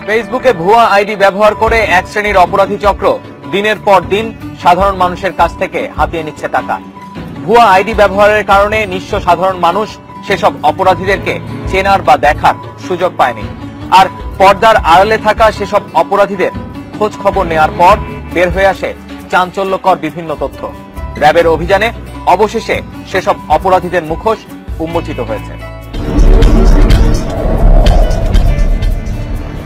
ফেসবুকে ভুয়া আইডি ব্যবহার করে এক শ্রেণীর অপরাধী চক্র দিনের পর দিন সাধারণ মানুষের কাছ থেকে হাতিয়ে নিচ্ছে টাকা। ভুয়া আইডি ব্যবহারের কারণে নিঃস্ব সাধারণ মানুষ সেসব অপরাধীদেরকে চেনার বা দেখার সুযোগ পায়নি। আর পর্দার আড়ালে থাকা সেসব অপরাধীদের খোঁজ খবর নেওয়ার পর বের হয়ে আসে চাঞ্চল্যকর বিভিন্ন তথ্য। র্যাবের অভিযানে অবশেষে সেসব অপরাধীদের মুখোশ উন্মোচিত হয়েছে।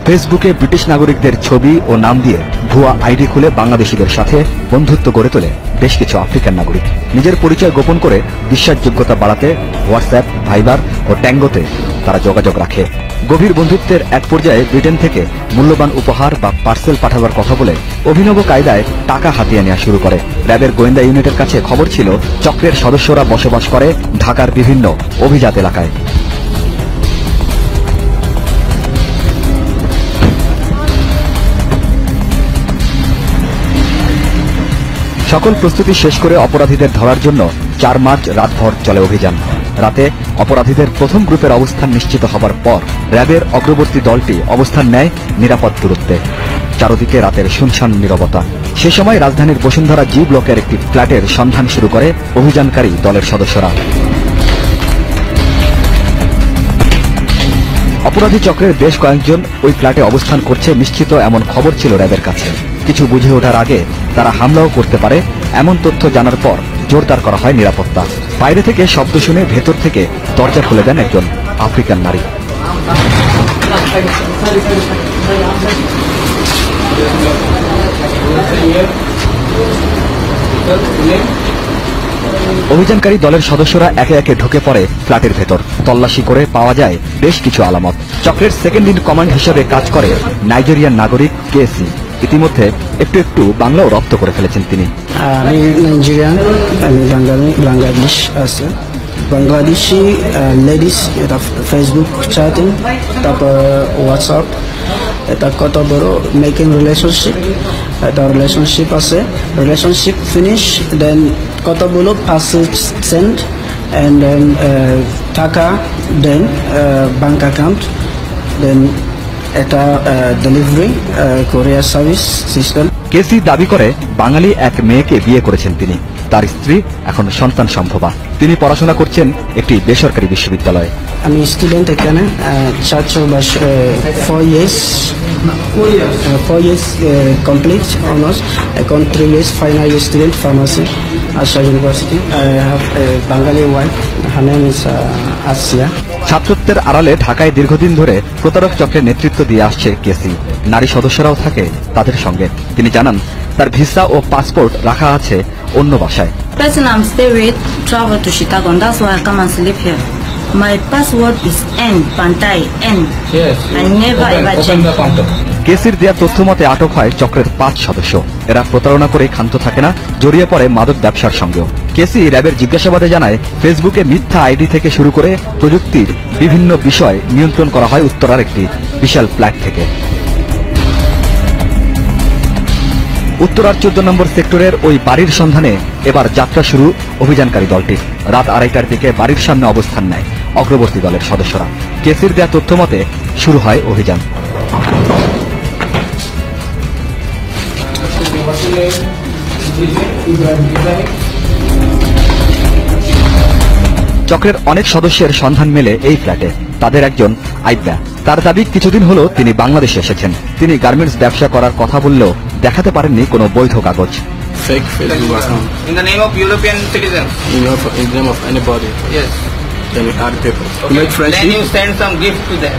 ফেসবুকে ব্রিটিশ নাগরিকদের ছবি ও নাম দিয়ে ভুয়া আইডি খুলে বাংলাদেশিদের সাথে বন্ধুত্ব গড়ে তোলে বেশ কিছু আফ্রিকান নাগরিক। নিজের পরিচয় গোপন করে বিশ্বাসযোগ্যতা বাড়াতে হোয়াটসঅ্যাপ, ভাইবার ও ট্যাঙ্গোতে তারা যোগাযোগ রাখে। গভীর বন্ধুত্বের এক পর্যায়ে ব্রিটেন থেকে মূল্যবান উপহার বা পার্সেল পাঠাবার কথা বলে অভিনব কায়দায় টাকা হাতিয়ে নেওয়া শুরু করে। র্যাবের গোয়েন্দা ইউনিটের কাছে খবর ছিল চক্রের সদস্যরা বসবাস করে ঢাকার বিভিন্ন অভিজাত এলাকায়। সকল প্রস্তুতি শেষ করে অপরাধীদের ধরার জন্য 4 মার্চ রাতভর চলে অভিযান। রাতে অপরাধীদের প্রথম গ্রুপের অবস্থান নিশ্চিত হবার পর র্যাবের অগ্রবর্তী দলটি অবস্থান নেয় নিরাপদ দূরত্বে। চারদিকে রাতের শুনশান নীরবতা। সে সময় রাজধানীর বসুন্ধরা জি ব্লকের একটি ফ্ল্যাটের সন্ধান শুরু করে অভিযানকারী দলের সদস্যরা। অপরাধী চক্রের বেশ কয়েকজন ওই ফ্ল্যাটে অবস্থান করছে নিশ্চিত এমন খবর ছিল র্যাবের কাছে। কিছু বুঝে ওঠার আগে তারা হামলাও করতে পারে এমন তথ্য জানার পর জোরদার করা হয় নিরাপত্তা। বাইরে থেকে শব্দ শুনে ভেতর থেকে দরজা খুলে দেন একজন আফ্রিকান নারী। অভিযানকারী দলের সদস্যরা একে একে ঢুকে পড়ে ফ্ল্যাটের ভেতর। তল্লাশি করে পাওয়া যায় বেশ কিছু আলামত। চক্রের সেকেন্ড ইন কমান্ড হিসেবে কাজ করে নাইজেরিয়ান নাগরিক কেসি। ইতিমধ্যে একটু একটু বাংলাও রপ্ত করে ফেলেছেন তিনি। আমি নাইজেরিয়ান, আমি বাংলাদেশ আছে। বাংলাদেশি লেডিস, এটা ফেসবুক চ্যাটিং, তারপর হোয়াটসঅ্যাপ, এটা কত বড় মেকিং রিলেশনশিপ, এটা রিলেশনশিপ আছে, রিলেশনশিপ ফিনিশ, দেন কত বড় পাসওয়ার্ড সেন্ড, এন্ড দেন টাকা, দেন ব্যাংক অ্যাকাউন্ট, দেন এটা ডেলিভারি কোরিয়ার সার্ভিস সিস্টেম। কেসি দাবি করে বাঙালি এক মেয়েকে বিয়ে করেছেন তিনি। তার স্ত্রী এখন সন্তান সম্ভবা। তিনি পড়াশোনা করছেন একটি বেসরকারি বিশ্ববিদ্যালয়ে। আমি স্টুডেন্ট এখানে 4 years complete almost. এখন 3 years final year student pharmacy Asha University. I have a Bengali wife. Her name is Asya. ছাত্রত্বের আড়ালে ঢাকায় দীর্ঘদিন ধরে প্রতারক চক্রের নেতৃত্ব দিয়ে আসছে কেসি। নারী সদস্যরাও থাকে তাদের সঙ্গে। তিনি জানান তার ভিসা ও পাসপোর্ট রাখা আছে অন্য বাসায়। Person I'm stay with travel to Chicago, and that's why I come and sleep here. My password is N Pantai N. Yes. I never ever change. কেসির দেয়া তথ্য মতে আটক হয় চক্রের 5 সদস্য। এরা প্রতারণা করে ক্ষান্ত থাকে না, জড়িয়ে পড়ে মাদক ব্যবসার সঙ্গেও। কেসি র্যাবের জিজ্ঞাসাবাদে জানায় ফেসবুকে মিথ্যা আইডি থেকে শুরু করে প্রযুক্তির বিভিন্ন বিষয় নিয়ন্ত্রণ করা হয় উত্তরার একটি বিশাল ফ্ল্যাট থেকে। উত্তরার 14 নম্বর সেক্টরের ওই বাড়ির সন্ধানে এবার যাত্রা শুরু অভিযানকারী দলটির। রাত 2:30টার দিকে বাড়ির সামনে অবস্থান নেয় অগ্রবর্তী দলের সদস্যরা। কেসির দেয়া তথ্য মতে শুরু হয় অভিযান। চক্রের অনেক সদস্যের সন্ধান মেলে এই ফ্ল্যাটে। তাদের একজন আইব্যা। তার দাবি কিছুদিন হলো তিনি বাংলাদেশে এসেছেন। তিনি গার্মেন্টস ব্যবসা করার কথা বললেও দেখাতে পারেননি কোনো বৈধ কাগজ। Fake Facebook account. In the name of European citizens. In the name of anybody. Yes. Then we add people. To make Then friendship. you send some gift to them.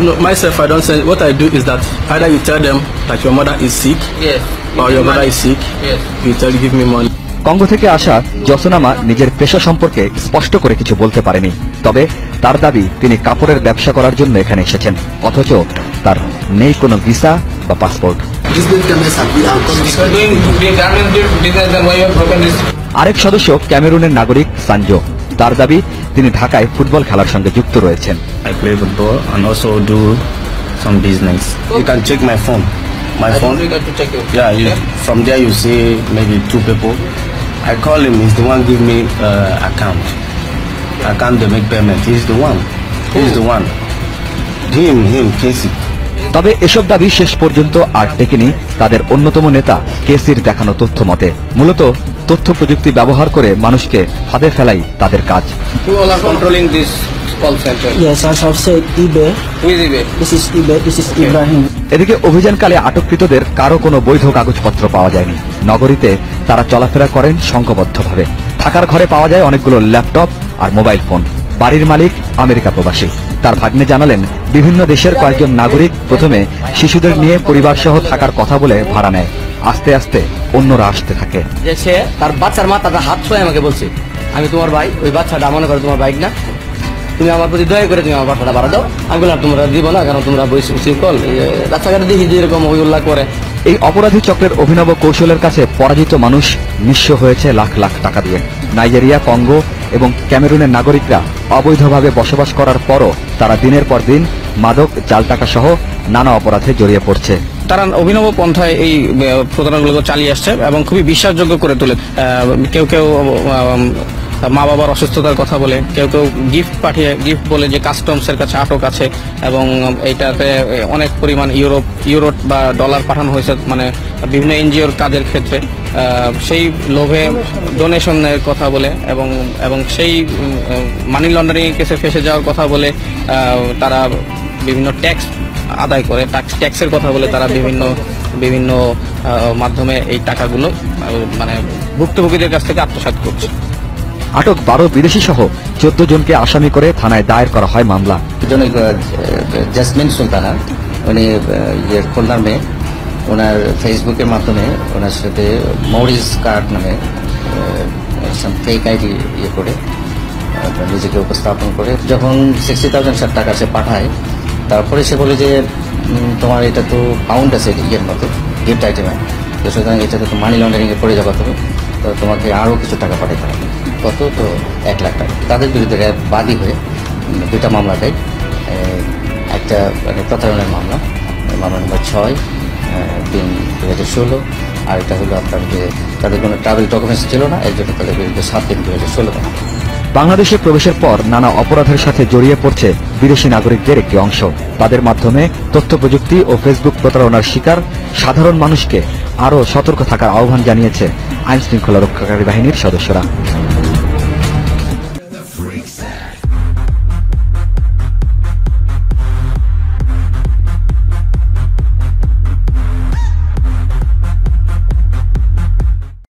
No, myself, I don't send. What I do is that either you tell them that your mother is sick, Yes. or your brother is sick. Yes. You tell, give me money. Congo থেকে আসা জসনামা নিজের পেশা সম্পর্কে স্পষ্ট করে কিছু বলতে পারেনি। তবে তার দাবি তিনি কাপড়ের ব্যবসা করার জন্য এখানে এসেছেন, অথচ তার নেই কোনো ভিসা বা পাসপোর্ট। আরেক সদস্য ক্যামেরুনের নাগরিক সানজো। তার দাবি তিনি ঢাকায় ফুটবল খেলার সঙ্গে যুক্ত রয়েছেন। I play football and also do some business. You can check my phone. My phone. To check your Yeah, from there you see maybe 2 people. I call him. He's the one give me account. Account they make payment. He's the one. He's the one. Him, Casey. তবে এসব দাবি শেষ পর্যন্ত আর টেকেনি তাদের অন্যতম নেতা কেসির দেখানো তথ্য মতে। মূলত তথ্য প্রযুক্তি ব্যবহার করে মানুষকে ফাঁদে ফেলাই তাদের কাজ। Who all are controlling this call center? Yes, as I've said, eBay. Who is it? This is eBay. This is Ibrahim. এদিকে অভিযানকালে আটককৃতদের কারো কোনো বৈধ কাগজপত্র পাওয়া যায়নি। নগরীতে তারা চলাফেরা করেন সংঘবদ্ধভাবে। থাকার ঘরে পাওয়া যায় অনেকগুলো ল্যাপটপ আর মোবাইল ফোন। বাড়ির মালিক আমেরিকা প্রবাসী। তার ভাগ্নে জানালেন, বিভিন্ন দেশের কয়েকজন নাগরিক প্রথমে শিশুদের নিয়ে পরিবার সহ থাকার কথা বলে ভাড়া নেয়। আস্তে আস্তে অন্যরা আসতে থাকে। যে সে তার বাচ্চার মাথাটা হাত ছুঁয়ে আমাকে বলছে, আমি তোমার ভাই, ওই বাচ্চাটা মনে করো তোমার বাইক না, তুমি আমার প্রতি দয়া করে তুমি আমার বাচ্চাটা ভাড়া দাও। আমি বললাম তোমরা দিব না, কারণ তোমরা কল রাস্তাঘাটে দেখি যে এরকম ওই উল্লাহ করে। এই অপরাধী চক্রের অভিনব কৌশলের কাছে পরাজিত মানুষ নিঃস্ব হয়েছে লাখ লাখ টাকা দিয়ে। নাইজেরিয়া, কঙ্গো এবং ক্যামেরুনের নাগরিকরা অবৈধভাবে বসবাস করার পরও তারা দিনের পর দিন মাদক, জাল টাকা সহ নানা অপরাধে জড়িয়ে পড়ছে। তারা অভিনব পন্থায় এই প্রতারণাগুলো চালিয়ে আসছে এবং খুবই বিশ্বাসযোগ্য করে তোলে। কেউ কেউ মা বাবার অসুস্থতার কথা বলে, কেউ কেউ গিফট বলে যে কাস্টমসের কাছে আটক আছে এবং এইটাতে অনেক পরিমাণ ইউরো বা ডলার পাঠানো হয়েছে, মানে বিভিন্ন এনজিওর কাজের ক্ষেত্রে। সেই লোভে ডোনেশনের কথা বলে এবং সেই মানি লন্ডারিং কেসে ফেসে যাওয়ার কথা বলে তারা বিভিন্ন ট্যাক্স আদায় করে, ট্যাক্সের কথা বলে তারা বিভিন্ন মাধ্যমে এই টাকাগুলো মানে ভুক্তভোগীদের কাছ থেকে আত্মসাৎ করছে। আটক 12 বিদেশি সহ 14 জনকে আসামি করে থানায় দায়ের করা হয় মামলা। জেসমিন সুলতানা, উনি খুলনার মেয়ে, ওনার ফেসবুকের মাধ্যমে ওনার সাথে মরিস কার্ড নামে ফেক আইডি করে নিজেকে উপস্থাপন করে যখন 60,000 টাকা সে পাঠায়, তারপরে সে বলে যে তোমার এটা তো পাউন্ড আছে ইয়ের মতো গিফট আইটেমে, তো সুতরাং এটা তো মানি লন্ডারিংয়ে পড়ে যাবা তুমি, তো তোমাকে আরও কিছু টাকা পাঠাতে হবে। কত? তো 1 লাখ টাকা। তাদের বিরুদ্ধে বাদী হয়ে 2টা মামলা দেয়। একটা মানে প্রতারণার মামলা নম্বর 6/3/2016, আর এটা হলো আপনার যে তাদের কোনো ট্রাভেল ডকুমেন্টস ছিল না, এর জন্য তাদের বিরুদ্ধে 7/3/2016। বাংলাদেশে প্রবেশের পর নানা অপরাধের সাথে জড়িয়ে পড়ছে বিদেশি নাগরিকদের একটি অংশ। তাদের মাধ্যমে তথ্য প্রযুক্তি ও ফেসবুক প্রতারণার শিকার সাধারণ মানুষকে আরও সতর্ক থাকার আহ্বান জানিয়েছে আইন শৃঙ্খলা রক্ষাকারী বাহিনীর সদস্যরা।